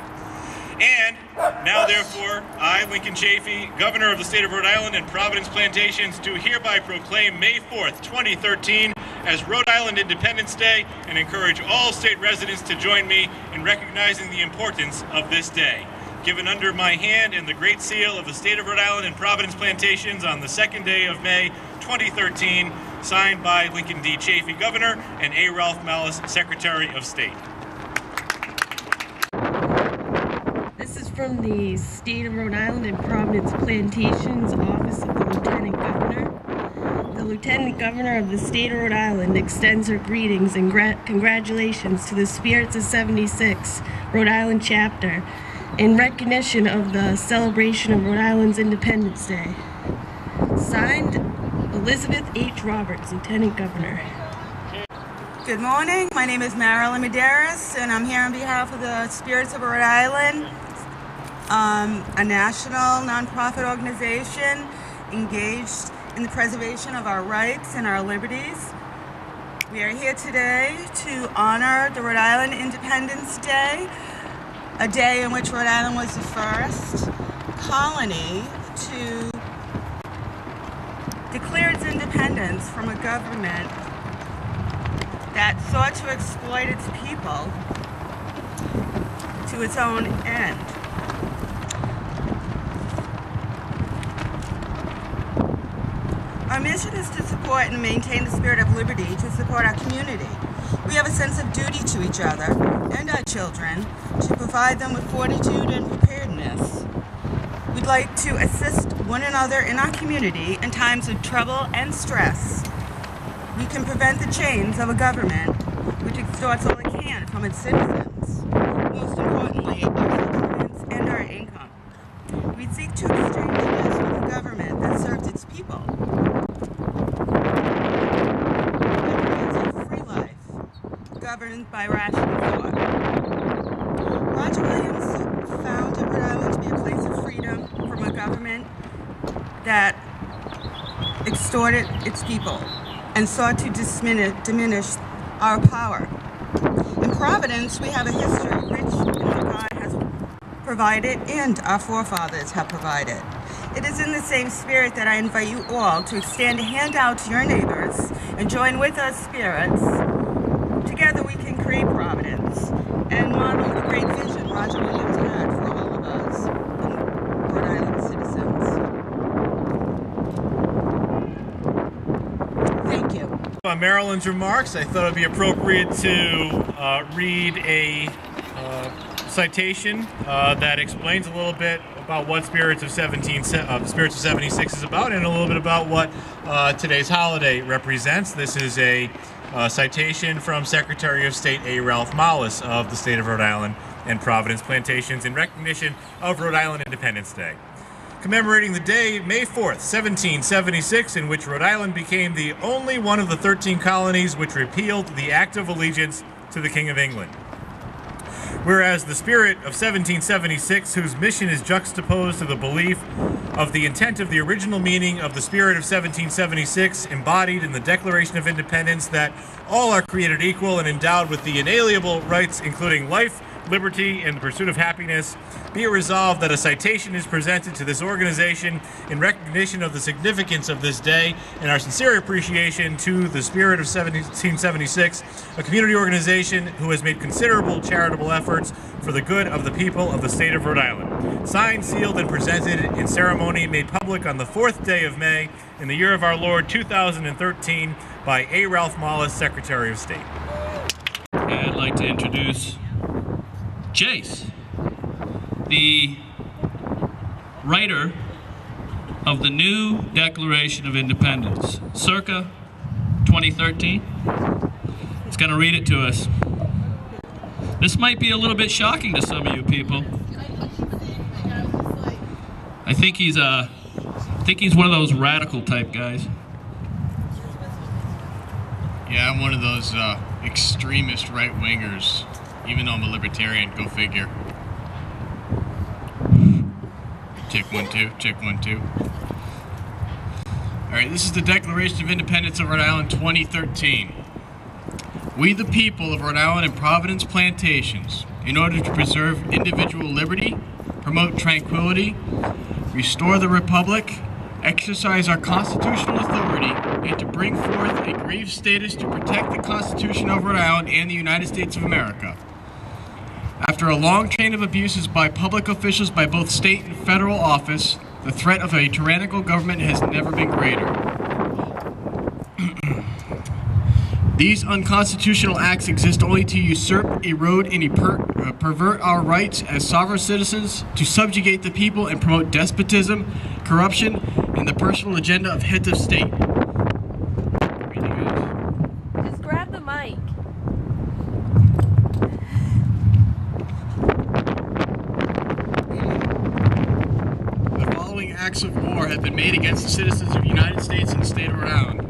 B: and now, therefore, I, Lincoln Chafee, Governor of the State of Rhode Island and Providence Plantations, do hereby proclaim May 4th, 2013 as Rhode Island Independence Day and encourage all state residents to join me in recognizing the importance of this day. Given under my hand and the Great Seal of the State of Rhode Island and Providence Plantations on the 2nd day of May, 2013, signed by Lincoln D. Chafee, Governor, and A. Ralph Mallis, Secretary of State.
E: This is from the State of Rhode Island and Providence Plantations Office of the Lieutenant Governor. The Lieutenant Governor of the State of Rhode Island extends her greetings and congratulations to the Spirits of 76 Rhode Island Chapter in recognition of the celebration of Rhode Island's Independence Day. Signed, Elizabeth H. Roberts, Lieutenant Governor.
F: Good morning. My name is Marilyn Medeiros, and I'm here on behalf of the Spirits of Rhode Island, a national nonprofit organization engaged in the preservation of our rights and our liberties. We are here today to honor the Rhode Island Independence Day, a day in which Rhode Island was the first colony to declare its independence from a government that sought to exploit its people to its own end. Our mission is to support and maintain the spirit of liberty to support our community. We have a sense of duty to each other and our children to provide them with fortitude and preparedness. We'd like to assist one another in our community in times of trouble and stress. We can prevent the chains of a government which extorts all it can from its citizens, most importantly, our sustenance and our income. We seek to exchange this with a government that serves its people. A free life, governed by rational thought. Roger Williams founded Rhode Island to be a place of freedom from a government that extorted its people and sought to diminish our power. In Providence, we have a history rich in what God has provided and our forefathers have provided. It is in the same spirit that I invite you all to extend a hand out to your neighbors and join with us spirits. Together we can create Providence and model the great vision Roger Williams had for all of us Rhode Island citizens. Thank you.
B: On Marilyn's remarks, I thought it would be appropriate to read a citation that explains a little bit about what Spirits of 76 is about, and a little bit about what today's holiday represents. This is a citation from Secretary of State A. Ralph Mallis of the State of Rhode Island and Providence Plantations in recognition of Rhode Island Independence Day. Commemorating the day, May 4th, 1776, in which Rhode Island became the only one of the 13 colonies which repealed the Act of Allegiance to the King of England. Whereas the spirit of 1776, whose mission is juxtaposed to the belief of the intent of the original meaning of the spirit of 1776, embodied in the Declaration of Independence, that all are created equal and endowed with the inalienable rights, including life, liberty, and the pursuit of happiness, be it resolved that a citation is presented to this organization in recognition of the significance of this day and our sincere appreciation to the Spirit of 1776, a community organization who has made considerable charitable efforts for the good of the people of the state of Rhode Island. Signed, sealed, and presented in ceremony made public on the 4th day of May in the year of our Lord 2013 by A. Ralph Mallis, Secretary of State.
C: I'd like to introduce Jace, the writer of the new Declaration of Independence, circa 2013. He's going to read it to us. This might be a little bit shocking to some of you people. I think he's one of those radical type guys.
G: Yeah, I'm one of those extremist right-wingers, even though I'm a libertarian. Go figure. Check 1, 2. Check 1, 2. Alright, this is the Declaration of Independence of Rhode Island 2013. We, the people of Rhode Island and Providence plantations, in order to preserve individual liberty, promote tranquility, restore the Republic, exercise our constitutional authority, and to bring forth a grave status to protect the Constitution of Rhode Island and the United States of America. After a long chain of abuses by public officials by both state and federal office, the threat of a tyrannical government has never been greater. These unconstitutional acts exist only to usurp, erode, and pervert our rights as sovereign citizens, to subjugate the people and promote despotism, corruption, and the personal agenda of heads of state.
E: Just grab the mic.
G: The following acts of war have been made against the citizens of the United States and the state of Rhode Island.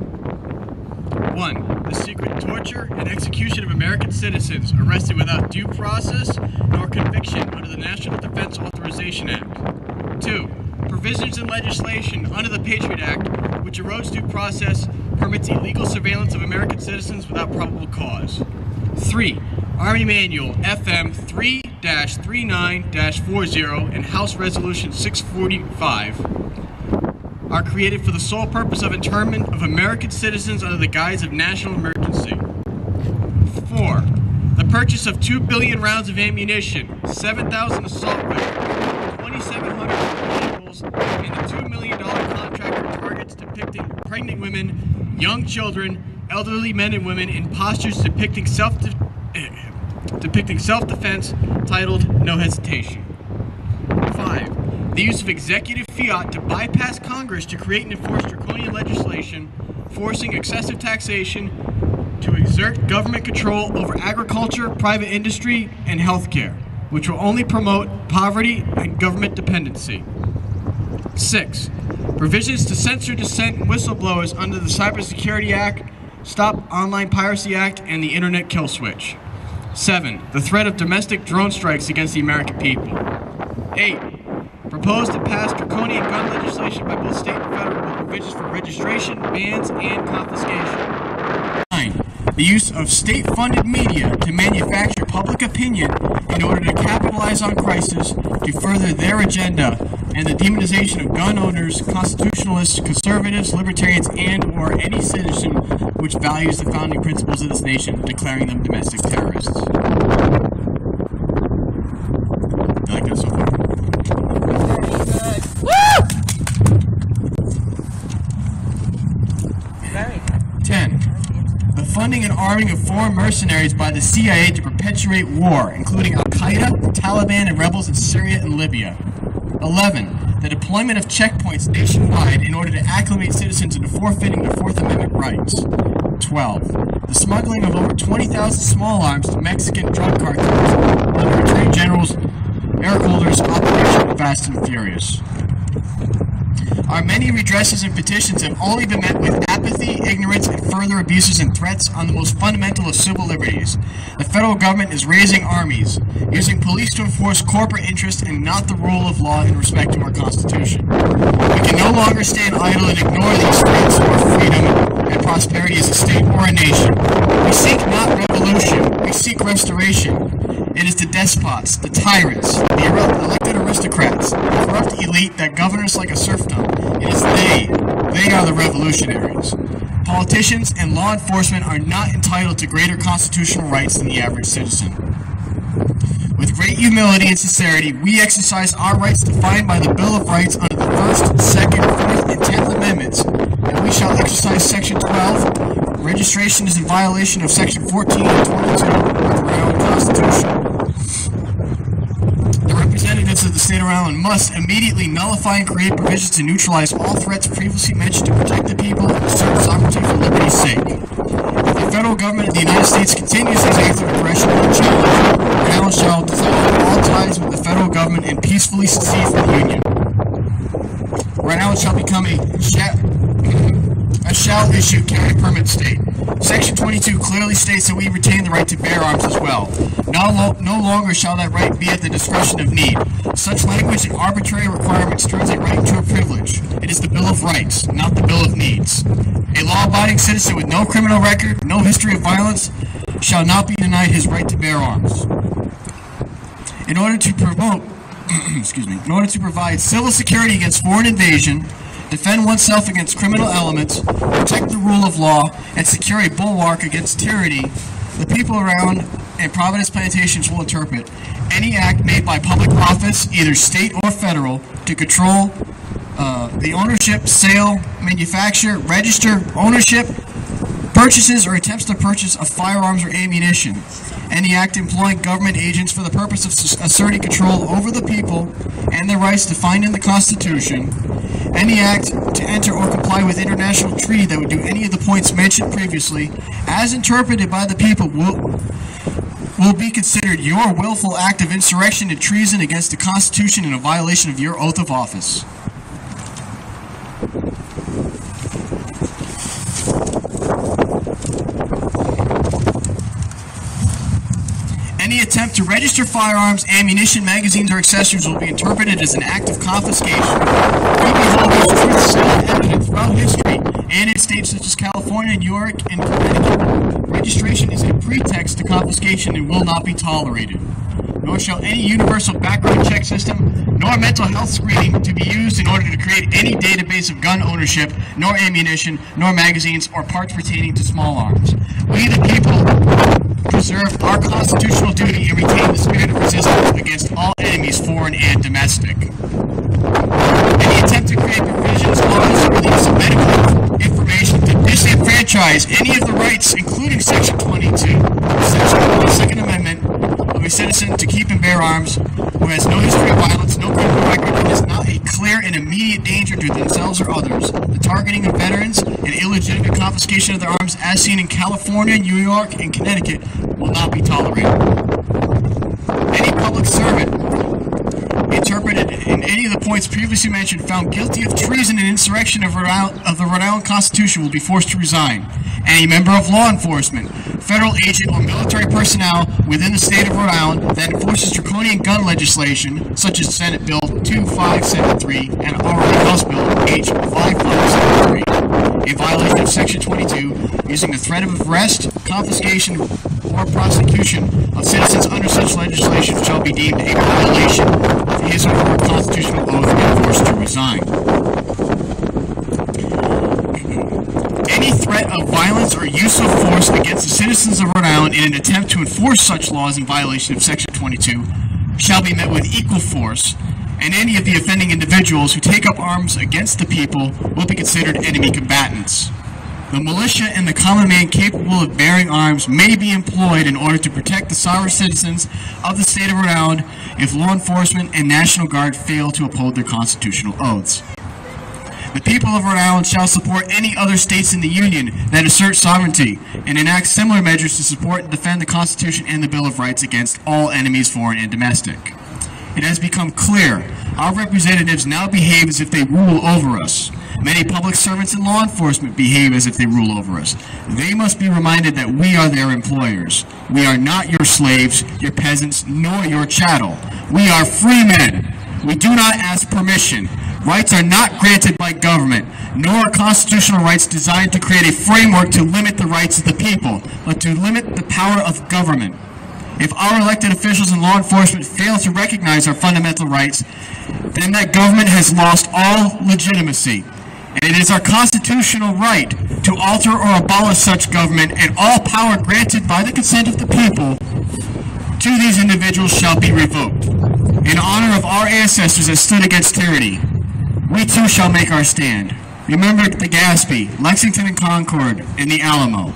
G: 1. The secret torture and execution of American citizens arrested without due process nor conviction under the National Defense Authorization Act. 2. Provisions in legislation under the Patriot Act which erodes due process, permits illegal surveillance of American citizens without probable cause. 3. Army Manual FM 3-39-40 and House Resolution 645 are created for the sole purpose of internment of American citizens under the guise of national emergency. 4. The purchase of 2 billion rounds of ammunition, 7,000 assault rifles, 2,700 vehicles, and a $2 million contract for targets depicting pregnant women, young children, elderly men and women in postures depicting self-defense titled No Hesitation. 5. The use of executive fiat to bypass Congress to create and enforce draconian legislation, forcing excessive taxation to exert government control over agriculture, private industry, and healthcare, which will only promote poverty and government dependency. 6. Provisions to censor dissent and whistleblowers under the Cybersecurity Act, Stop Online Piracy Act, and the Internet Kill Switch. 7. The threat of domestic drone strikes against the American people. 8. Proposed and passed draconian gun legislation by both state and federal with provisions for registration, bans, and confiscation. 9. The use of state-funded media to manufacture public opinion in order to capitalize on crisis to further their agenda, and the demonization of gun owners, constitutionalists, conservatives, libertarians, and/or any citizen which values the founding principles of this nation, declaring them domestic terrorists. I like that so far.
F: Woo!
G: 10. The funding and arming of foreign mercenaries by the CIA to perpetuate war, including Al-Qaeda, the Taliban, and rebels in Syria and Libya. 11. The deployment of checkpoints nationwide in order to acclimate citizens into forfeiting their Fourth Amendment rights. 12. The smuggling of over 20,000 small arms to Mexican drug cartels under Attorney General's Eric Holder's Operation Fast and Furious. Our many redresses and petitions have only been met with apathy, ignorance, and further abuses and threats on the most fundamental of civil liberties. The federal government is raising armies, using police to enforce corporate interests and not the rule of law in respect to our Constitution. We can no longer stand idle and ignore these threats to our freedom and prosperity as a state or a nation. We seek not revolution, we seek restoration. It is the despots, the tyrants, the elected aristocrats, the corrupt elite that govern us like a serfdom. It is they are the revolutionaries. Politicians and law enforcement are not entitled to greater constitutional rights than the average citizen. With great humility and sincerity, we exercise our rights defined by the Bill of Rights under the 1st, 2nd, 4th, and 10th Amendments, and we shall exercise Section 12. Registration is in violation of Section 14 and 22 of the Rhode Island Constitution. The representatives of the state of Rhode Island must immediately nullify and create provisions to neutralize all threats previously mentioned to protect the people and assert sovereignty for liberty's sake. If the federal government of the United States continues these acts of oppression and challenge, Rhode Island shall dissolve all ties with the federal government and peacefully secede from the Union. Rhode Island shall become a a shall issue carry permit state. Section 22 clearly states that we retain the right to bear arms as well. No longer shall that right be at the discretion of need. Such language and arbitrary requirements turns a right into a privilege. It is the Bill of Rights, not the Bill of Needs. A law-abiding citizen with no criminal record, no history of violence, shall not be denied his right to bear arms. In order to promote, in order to provide civil security against foreign invasion, defend oneself against criminal elements, protect the rule of law, and secure a bulwark against tyranny, the people around and Providence plantations will interpret any act made by public office, either state or federal, to control the ownership, sale, manufacture, register, ownership, purchases, or attempts to purchase of firearms or ammunition. Any act employing government agents for the purpose of asserting control over the people and their rights defined in the Constitution. Any act to enter or comply with international treaty that would do any of the points mentioned previously, as interpreted by the people, will be considered your willful act of insurrection and treason against the Constitution and a violation of your oath of office. Any attempt to register firearms, ammunition, magazines, or accessories will be interpreted as an act of confiscation. We behold these truths evident throughout history and in states such as California, New York, and Connecticut. Registration is a pretext to confiscation and will not be tolerated. Nor shall any universal background check system, nor mental health screening to be used in order to create any database of gun ownership, nor ammunition, nor magazines, or parts pertaining to small arms. We, the people, preserve our constitutional duty and retain the spirit of resistance against all enemies, foreign and domestic. Any attempt to create provisions, laws, or the use of medical information to disenfranchise any of the rights, including Section 22, Section of the Second Amendment, of a citizen to keep and bear arms, who has no history of violence, no criminal record, and is not a clear and immediate danger to themselves or others. The targeting of veterans and illegitimate confiscation of their arms, as seen in California, New York, and Connecticut, will not be tolerated. Any public servant interpreted in any of the points previously mentioned found guilty of treason and insurrection of the Rhode Island Constitution will be forced to resign. Any member of law enforcement, federal agent, or military personnel within the state of Rhode Island that enforces draconian gun legislation, such as Senate Bill 2573 and already House Bill H 5573, in violation of Section 22, using the threat of arrest, confiscation, or prosecution of citizens under such legislation shall be deemed a violation of his or her constitutional oath and forced to resign. Any threat of violence or use of force against the citizens of Rhode Island in an attempt to enforce such laws in violation of Section 22 shall be met with equal force, and any of the offending individuals who take up arms against the people will be considered enemy combatants. The militia and the common man capable of bearing arms may be employed in order to protect the sovereign citizens of the state of Rhode Island if law enforcement and National Guard fail to uphold their constitutional oaths. The people of Rhode Island shall support any other states in the Union that assert sovereignty and enact similar measures to support and defend the Constitution and the Bill of Rights against all enemies, foreign and domestic. It has become clear our representatives now behave as if they rule over us. Many public servants and law enforcement behave as if they rule over us. They must be reminded that we are their employers. We are not your slaves, your peasants, nor your chattel. We are free men. We do not ask permission. Rights are not granted by government, nor are constitutional rights designed to create a framework to limit the rights of the people, but to limit the power of government. If our elected officials and law enforcement fail to recognize our fundamental rights, then that government has lost all legitimacy. And it is our constitutional right to alter or abolish such government, and all power granted by the consent of the people to these individuals shall be revoked. In honor of our ancestors that stood against tyranny, we too shall make our stand. Remember the Gaspee, Lexington and Concord, and the Alamo.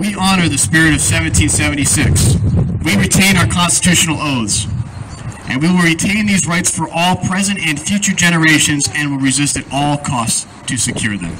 G: We honor the spirit of 1776. We retain our constitutional oaths, and we will retain these rights for all present and future generations, and will resist at all costs to secure them.